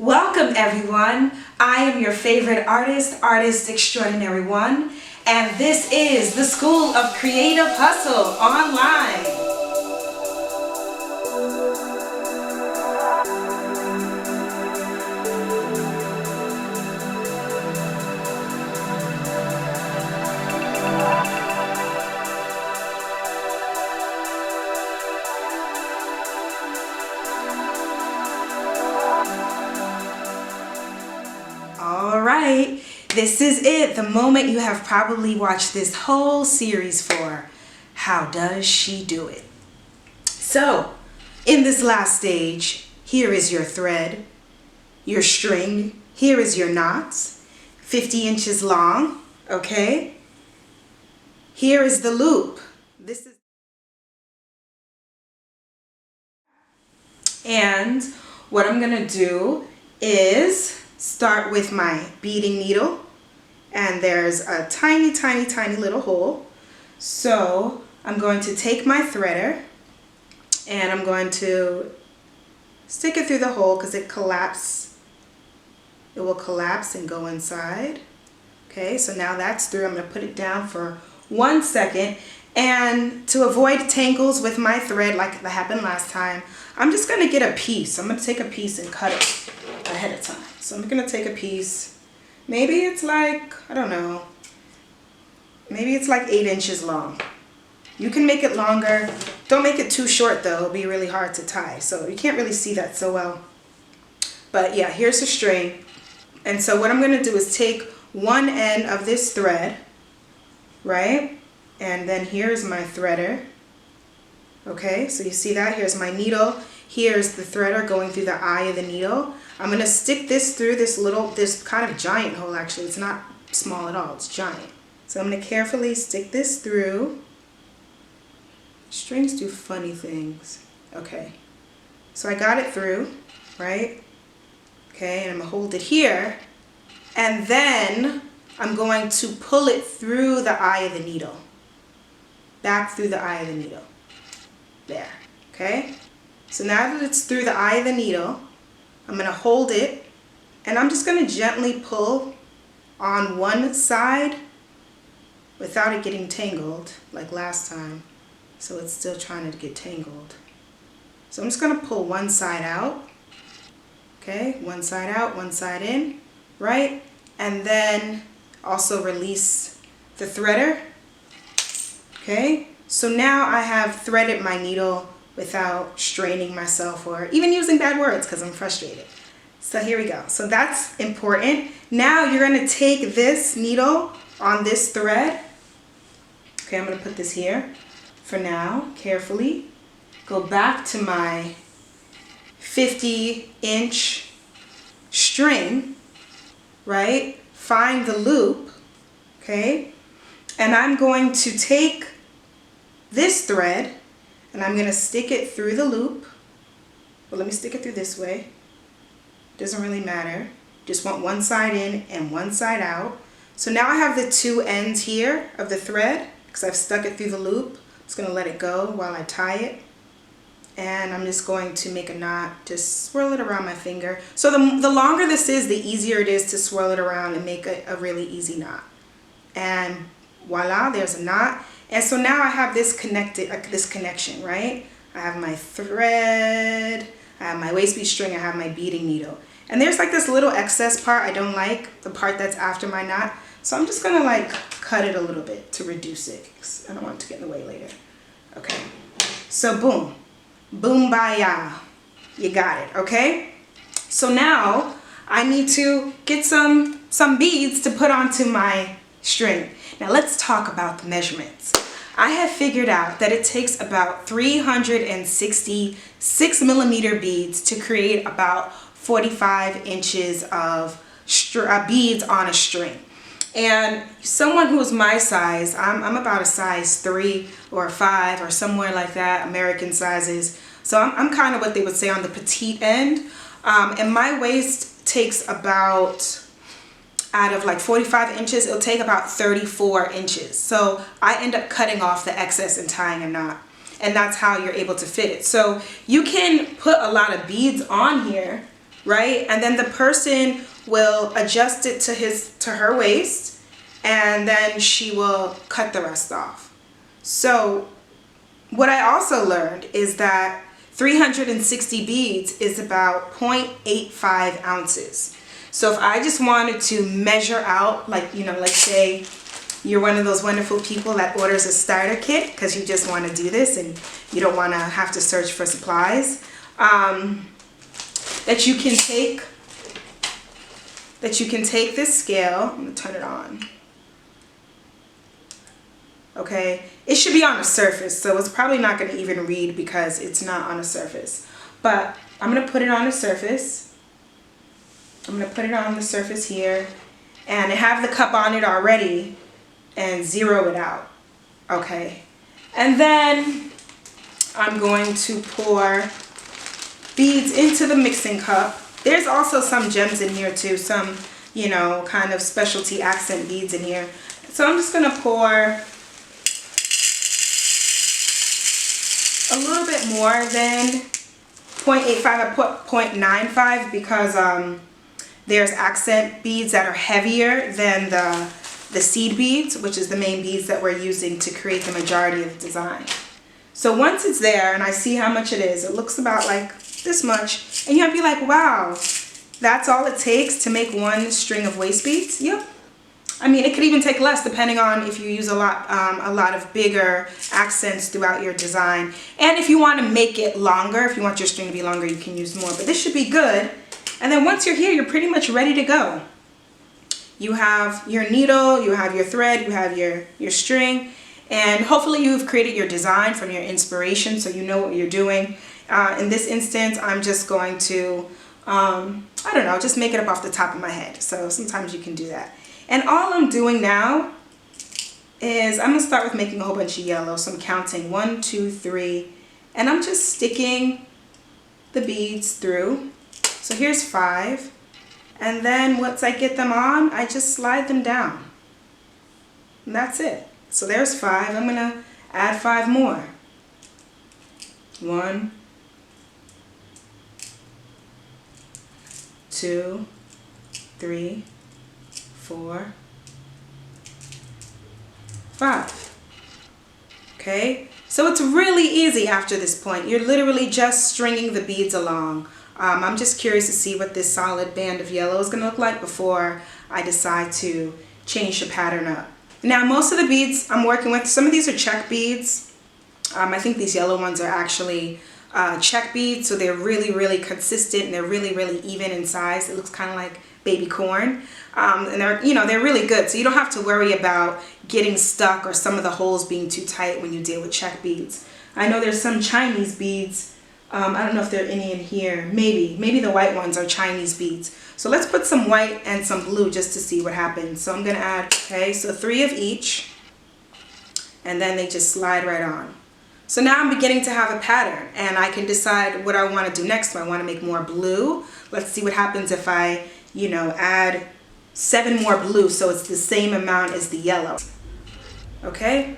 Welcome everyone. I am your favorite artist, Artist Extraordinary One, and this is the School of Creative Hustle online. Alright, this is it, the moment you have probably watched this whole series for. How does she do it? So, in this last stage, here is your thread, your string, here is your knots, 50 inches long, okay? Here is the loop. And what I'm gonna do is start with my beading needle, and there's a tiny little hole. So I'm going to take my threader and I'm going to stick it through the hole because it will collapse and go inside. Okay, so now that's through. I'm going to put it down for 1 second, and to avoid tangles with my thread like that happened last time, I'm just going to get a piece. I'm going to take a piece and cut it ahead of time. So I'm going to take a piece, maybe it's like, I don't know, maybe it's like 8 inches long. You can make it longer. Don't make it too short though, it'll be really hard to tie. So you can't really see that so well. But yeah, here's the string. And so what I'm going to do is take one end of this thread, right? And then here's my threader. Okay, so you see that? Here's my needle. Here's the threader going through the eye of the needle. I'm going to stick this through this kind of giant hole actually. It's not small at all, it's giant. So I'm going to carefully stick this through. Strings do funny things. Okay, so I got it through, right? Okay, and I'm going to hold it here. And then I'm going to pull it through the eye of the needle. Back through the eye of the needle. There, okay? So now that it's through the eye of the needle, I'm going to hold it, and I'm just going to gently pull on one side without it getting tangled like last time. So it's still trying to get tangled. So I'm just going to pull one side out. Okay, one side out, one side in, right? And then also release the threader. Okay, so now I have threaded my needle without straining myself or even using bad words because I'm frustrated. So here we go. So that's important. Now you're going to take this needle on this thread. Okay, I'm going to put this here for now, carefully. Go back to my 50-inch string, right? Find the loop, okay? And I'm going to take this thread and I'm going to stick it through the loop. Well, let me stick it through this way. Doesn't really matter. Just want one side in and one side out. So now I have the two ends here of the thread because I've stuck it through the loop. I'm just going to let it go while I tie it. And I'm just going to make a knot, just swirl it around my finger. So the longer this is, the easier it is to swirl it around and make a really easy knot. And voila, there's a knot. And so now I have this connection, right? I have my thread, I have my waist bead string, I have my beading needle. And there's like this little excess part I don't like, the part that's after my knot. So I'm just gonna like cut it a little bit to reduce it, 'cause I don't want it to get in the way later. Okay, so boom, boom baya, you got it, okay? So now I need to get some beads to put onto my string. Now let's talk about the measurements. I have figured out that it takes about 366 millimeter beads to create about 45 inches of beads on a string. And someone who's my size, I'm about a size 3 or 5 or somewhere like that, American sizes. So I'm kind of what they would say on the petite end. And my waist takes about, out of like 45 inches, it'll take about 34 inches. So I end up cutting off the excess and tying a knot. And that's how you're able to fit it. So you can put a lot of beads on here, right? And then the person will adjust it to her waist, and then she will cut the rest off. So what I also learned is that 360 beads is about 0.85 ounces. So if I just wanted to measure out, like, you know, like say you're one of those wonderful people that orders a starter kit because you just want to do this and you don't want to have to search for supplies, that you can take this scale. I'm going to turn it on. Okay, it should be on a surface, so it's probably not going to even read because it's not on a surface. But I'm going to put it on a surface. I'm going to put it on the surface here, and I have the cup on it already, and zero it out. Okay, and then I'm going to pour beads into the mixing cup. There's also some gems in here too, some, you know, kind of specialty accent beads in here. So I'm just going to pour a little bit more than 0.85. I put 0.95 because there's accent beads that are heavier than the seed beads, which is the main beads that we're using to create the majority of the design. So once it's there and I see how much it is, it looks about like this much, and you'll be like, wow, that's all it takes to make one string of waist beads? Yep. I mean, it could even take less depending on if you use a lot of bigger accents throughout your design. And if you want to make it longer, if you want your string to be longer, you can use more. But this should be good. And then once you're here, you're pretty much ready to go. You have your needle, you have your thread, you have your string, and hopefully you've created your design from your inspiration so you know what you're doing. In this instance, I'm just going to, I don't know, just make it up off the top of my head. So sometimes you can do that. And all I'm doing now is I'm going to start with making a whole bunch of yellow. So I'm counting 1, 2, 3, and I'm just sticking the beads through. So here's 5. And then once I get them on, I just slide them down. And that's it. So there's 5. I'm going to add 5 more. 1, 2, 3, 4, 5. Okay, so it's really easy after this point. You're literally just stringing the beads along. I'm just curious to see what this solid band of yellow is going to look like before I decide to change the pattern up. Now, most of the beads I'm working with, some of these are check beads. I think these yellow ones are actually check beads, so they're really, really consistent and they're really, really even in size. It looks kind of like baby corn, and they're, you know, they're really good. So you don't have to worry about getting stuck or some of the holes being too tight when you deal with check beads. I know there's some Chinese beads. I don't know if there are any in here. Maybe the white ones are Chinese beads. So let's put some white and some blue just to see what happens. So I'm gonna add, okay, so 3 of each, and then they just slide right on. So now I'm beginning to have a pattern, and I can decide what I want to do next. Do I want to make more blue? Let's see what happens if I, you know, add 7 more blue so it's the same amount as the yellow. Okay?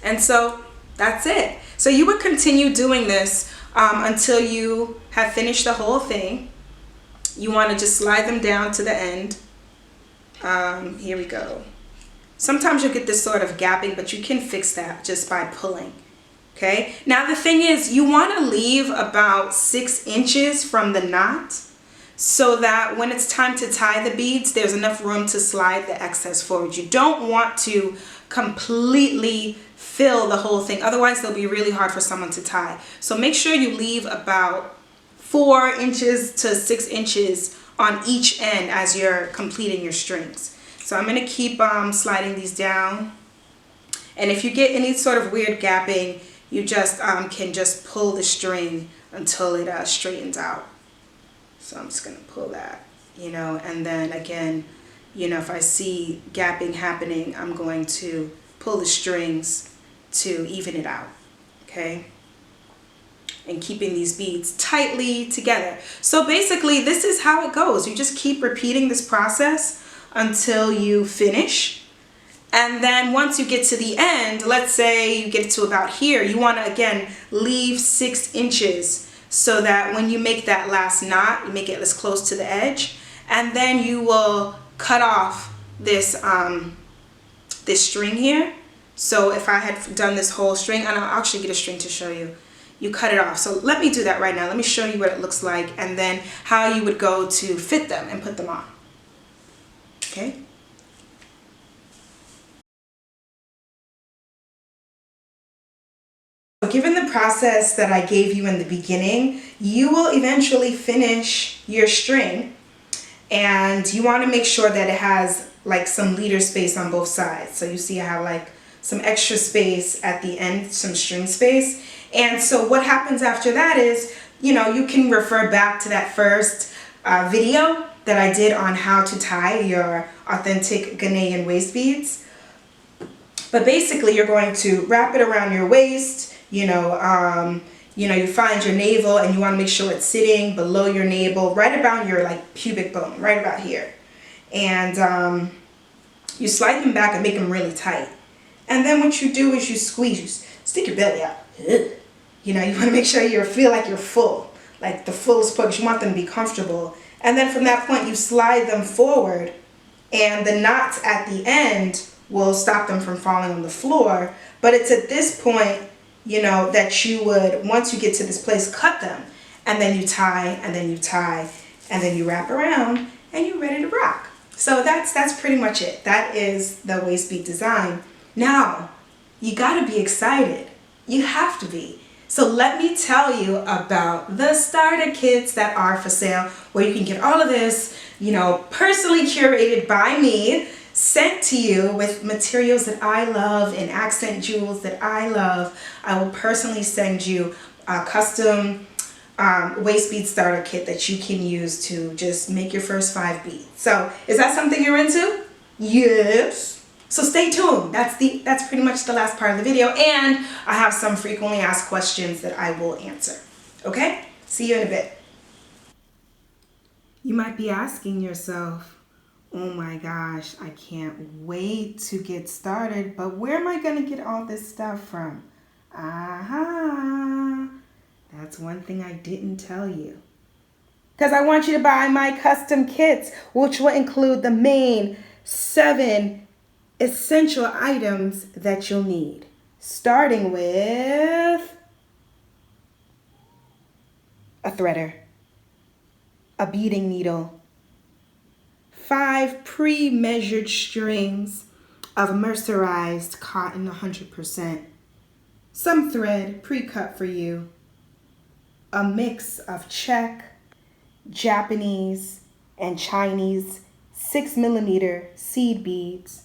And so that's it. So you would continue doing this until you have finished the whole thing. You want to just slide them down to the end. Here we go. Sometimes you'll get this sort of gapping, but you can fix that just by pulling. Okay? Now the thing is, you want to leave about 6 inches from the knot so that when it's time to tie the beads, there's enough room to slide the excess forward. You don't want to completely fill the whole thing, otherwise they'll be really hard for someone to tie. So make sure you leave about 4 inches to 6 inches on each end as you're completing your strings. So I'm going to keep sliding these down, and if you get any sort of weird gapping, you just can just pull the string until it straightens out. So I'm just going to pull that, you know, and then again, you know, if I see gapping happening, I'm going to pull the strings to even it out, okay? And keeping these beads tightly together. So basically, this is how it goes. You just keep repeating this process until you finish. And then once you get to the end, let's say you get to about here, you want to again leave 6 inches so that when you make that last knot, you make it as close to the edge, and then you will cut off this this string here. So if I had done this whole string, and I'll actually get a string to show you, you cut it off. So let me do that right now. Let me show you what it looks like, and then how you would go to fit them and put them on. Okay. Given the process that I gave you in the beginning, you will eventually finish your string, and you want to make sure that it has like some leader space on both sides. So you see I have like some extra space at the end, some string space. And so what happens after that is, you know, you can refer back to that first video that I did on how to tie your authentic Ghanaian waist beads. But basically you're going to wrap it around your waist, you find your navel and you want to make sure it's sitting below your navel, right about your like pubic bone, right about here. And you slide them back and make them really tight. And then what you do is you squeeze, stick your belly out. You know, you want to make sure you feel like you're full, like the fullest push. You want them to be comfortable. And then from that point, you slide them forward, and the knots at the end will stop them from falling on the floor. But it's at this point, you know, that you would, once you get to this place, cut them. And then you tie, and then you tie, and then you wrap around, and you're ready to rock. So that's pretty much it. That is the waist bead design. Now, you gotta be excited. You have to be. So let me tell you about the starter kits that are for sale, where you can get all of this, you know, personally curated by me, sent to you with materials that I love and accent jewels that I love. I will personally send you a custom waist bead starter kit that you can use to just make your first 5 beads. So is that something you're into? Yes. So stay tuned. That's pretty much the last part of the video, and I have some frequently asked questions that I will answer. Okay? See you in a bit. You might be asking yourself, oh my gosh, I can't wait to get started, but where am I going to get all this stuff from? That's one thing I didn't tell you. Because I want you to buy my custom kits, which will include the main 7 essential items that you'll need, starting with a threader, a beading needle, 5 pre-measured strings of mercerized cotton 100%, some thread pre-cut for you, a mix of Czech, Japanese, and Chinese 6mm seed beads,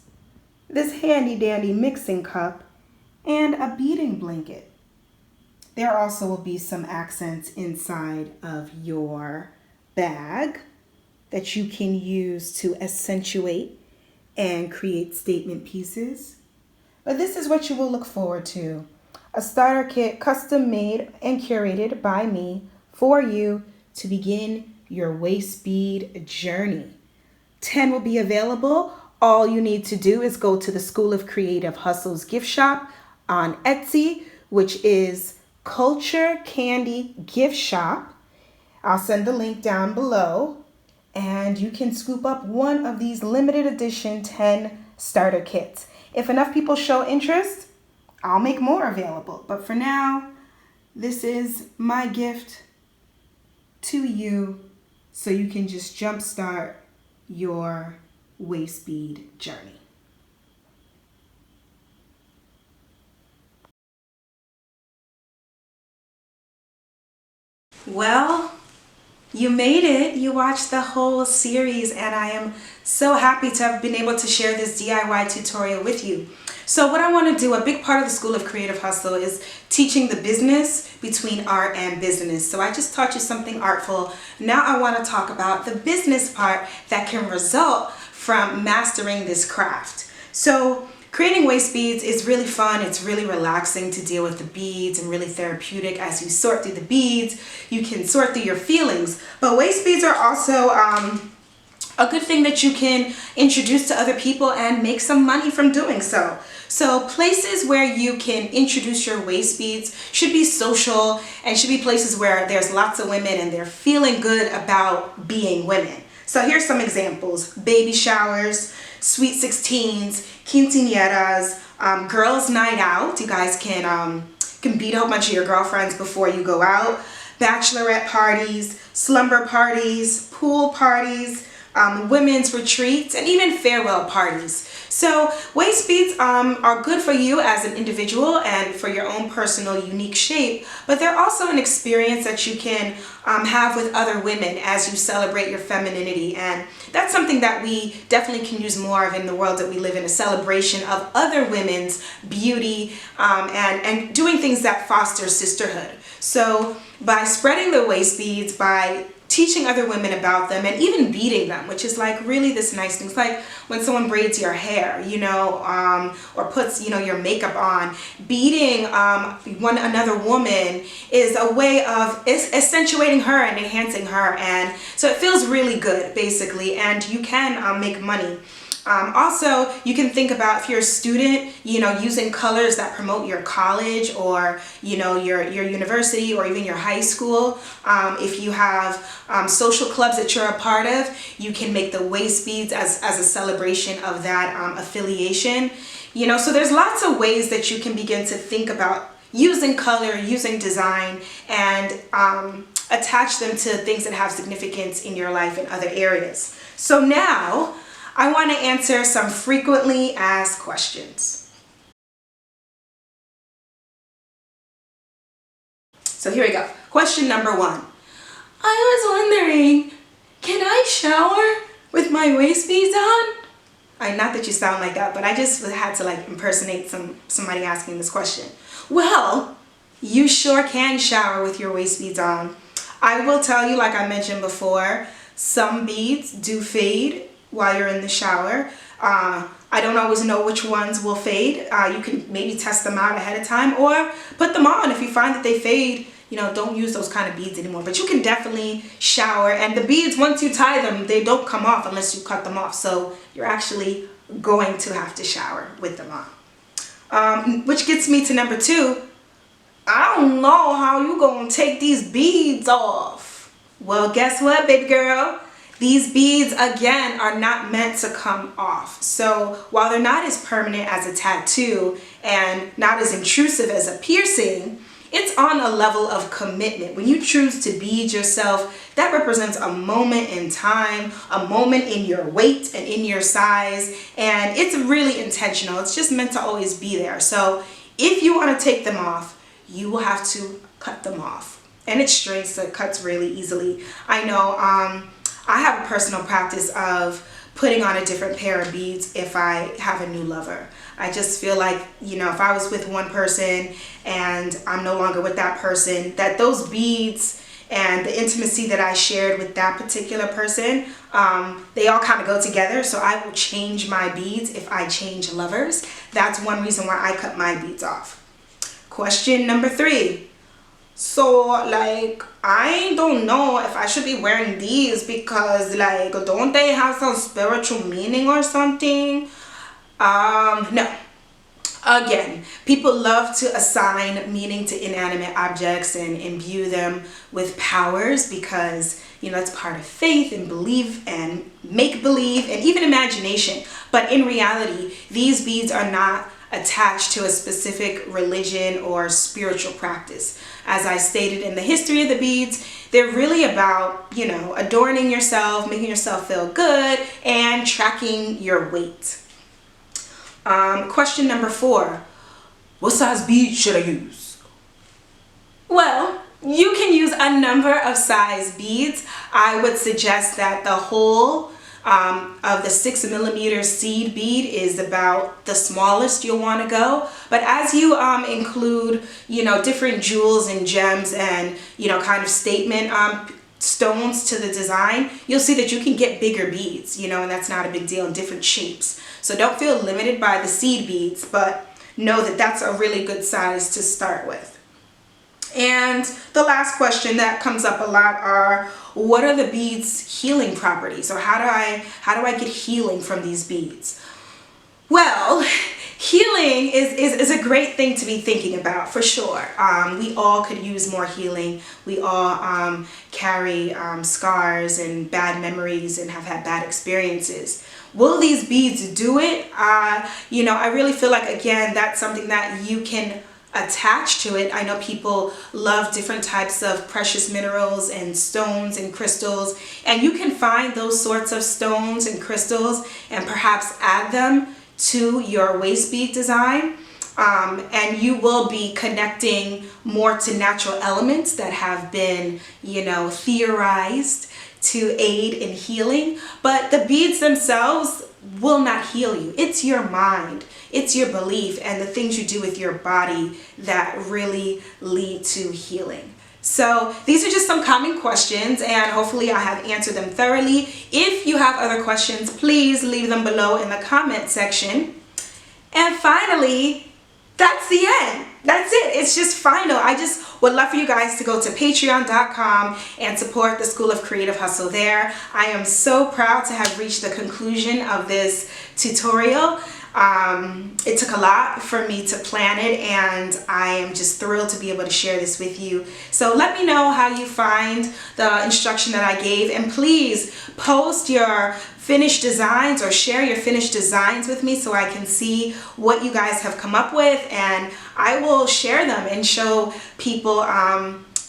this handy dandy mixing cup, and a beading blanket. There also will be some accents inside of your bag that you can use to accentuate and create statement pieces. But this is what you will look forward to. A starter kit custom made and curated by me for you to begin your waist bead journey. 10 will be available. All you need to do is go to the School of Creative Hustle's gift shop on Etsy, which is Culture Candy Gift Shop. I'll send the link down below, and you can scoop up one of these limited edition 10 starter kits. If enough people show interest, I'll make more available. But for now, this is my gift to you so you can just jumpstart your waist bead journey. Well, you made it. You watched the whole series, and I am so happy to have been able to share this DIY tutorial with you. So what I want to do, a big part of the School of Creative Hustle is teaching the business between art and business. So I just taught you something artful. Now I want to talk about the business part that can result from mastering this craft. So creating waist beads is really fun. It's really relaxing to deal with the beads and really therapeutic. As you sort through the beads, you can sort through your feelings. But waist beads are also a good thing that you can introduce to other people and make some money from doing so. So places where you can introduce your waist beads should be social and should be places where there's lots of women and they're feeling good about being women. So here's some examples: baby showers, sweet 16s, quinceañeras, girls' night out. You guys can beat a whole bunch of your girlfriends before you go out. Bachelorette parties, slumber parties, pool parties, women's retreats, and even farewell parties. So waist beads are good for you as an individual and for your own personal unique shape, but they're also an experience that you can have with other women as you celebrate your femininity. And that's something that we definitely can use more of in the world that we live in, a celebration of other women's beauty and doing things that foster sisterhood. So by spreading the waist beads, by teaching other women about them, and even beading them, which is like really this nice thing. It's like when someone braids your hair, you know, or puts, you know, your makeup on. Beading one another woman is a way of accentuating her and enhancing her, and so it feels really good, basically, and you can make money. Also, you can think about, if you're a student, you know, using colors that promote your college or, you know, your university or even your high school. If you have social clubs that you're a part of, you can make the waist beads as a celebration of that affiliation. You know, so there's lots of ways that you can begin to think about using color, using design, and attach them to things that have significance in your life in other areas. So now, I want to answer some frequently asked questions. So here we go. Question number 1. I was wondering, can I shower with my waist beads on? Not that you sound like that, but I just had to like impersonate somebody asking this question. Well, you sure can shower with your waist beads on. I will tell you, like I mentioned before, some beads do fade while you're in the shower. I don't always know which ones will fade. You can maybe test them out ahead of time or put them on. If you find that they fade, you know, don't use those kind of beads anymore. But you can definitely shower, and the beads, once you tie them, they don't come off unless you cut them off. So you're actually going to have to shower with them on. Which gets me to number 2. I don't know how you gonna take these beads off. Well, guess what, baby girl? These beads, again, are not meant to come off. So while they're not as permanent as a tattoo and not as intrusive as a piercing, it's on a level of commitment. When you choose to bead yourself, that represents a moment in time, a moment in your weight and in your size, and it's really intentional. It's just meant to always be there. So if you want to take them off, you will have to cut them off. And it's straight, so it cuts really easily. I know I have a personal practice of putting on a different pair of beads if I have a new lover. I just feel like, you know, if I was with one person and I'm no longer with that person, that those beads and the intimacy that I shared with that particular person, they all kind of go together. So I will change my beads if I change lovers. That's one reason why I cut my beads off. Question number 3. So like, I don't know if I should be wearing these because like, don't they have some spiritual meaning or something? No. Again, people love to assign meaning to inanimate objects and imbue them with powers because, you know, it's part of faith and belief and make-believe and even imagination. But in reality, these beads are not attached to a specific religion or spiritual practice. As I stated in the history of the beads, they're really about, you know, adorning yourself, making yourself feel good, and tracking your weight. Question number 4. What size bead should I use? Well, you can use a number of size beads. I would suggest that the whole of the 6mm seed bead is about the smallest you'll want to go. But as you include, you know, different jewels and gems and, you know, kind of statement stones to the design, you'll see that you can get bigger beads, you know, and that's not a big deal, in different shapes. So don't feel limited by the seed beads, but know that that's a really good size to start with. And the last question that comes up a lot are, what are the beads' healing properties, or how do I get healing from these beads? Well, healing is a great thing to be thinking about, for sure. We all could use more healing. We all carry scars and bad memories and have had bad experiences. Will these beads do it? You know, I really feel like, again, that's something that you can attach to it. I know people love different types of precious minerals and stones and crystals, and you can find those sorts of stones and crystals and perhaps add them to your waist bead design, and you will be connecting more to natural elements that have been, you know, theorized to aid in healing. But the beads themselves will not heal you. It's your mind, it's your belief, and the things you do with your body that really lead to healing. So these are just some common questions, and hopefully I have answered them thoroughly. If you have other questions, please leave them below in the comment section. And finally, that's the end. That's it. It's just final. I just would love for you guys to go to patreon.com and support the School of Creative Hustle there. I am so proud to have reached the conclusion of this tutorial. It took a lot for me to plan it, and I am just thrilled to be able to share this with you. So let me know how you find the instruction that I gave, and please post your finished designs or share your finished designs with me so I can see what you guys have come up with, and I will share them and show people,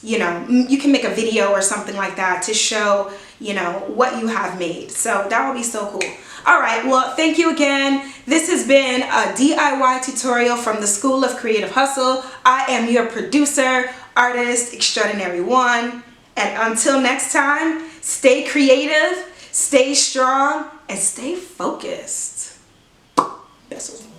you know, you can make a video or something like that to show, you know, what you have made. So that would be so cool. All right, well, thank you again. This has been a DIY tutorial from the School of Creative Hustle. I am your producer, Artist Extraordinary One. And until next time, stay creative, stay strong, and stay focused. That's all.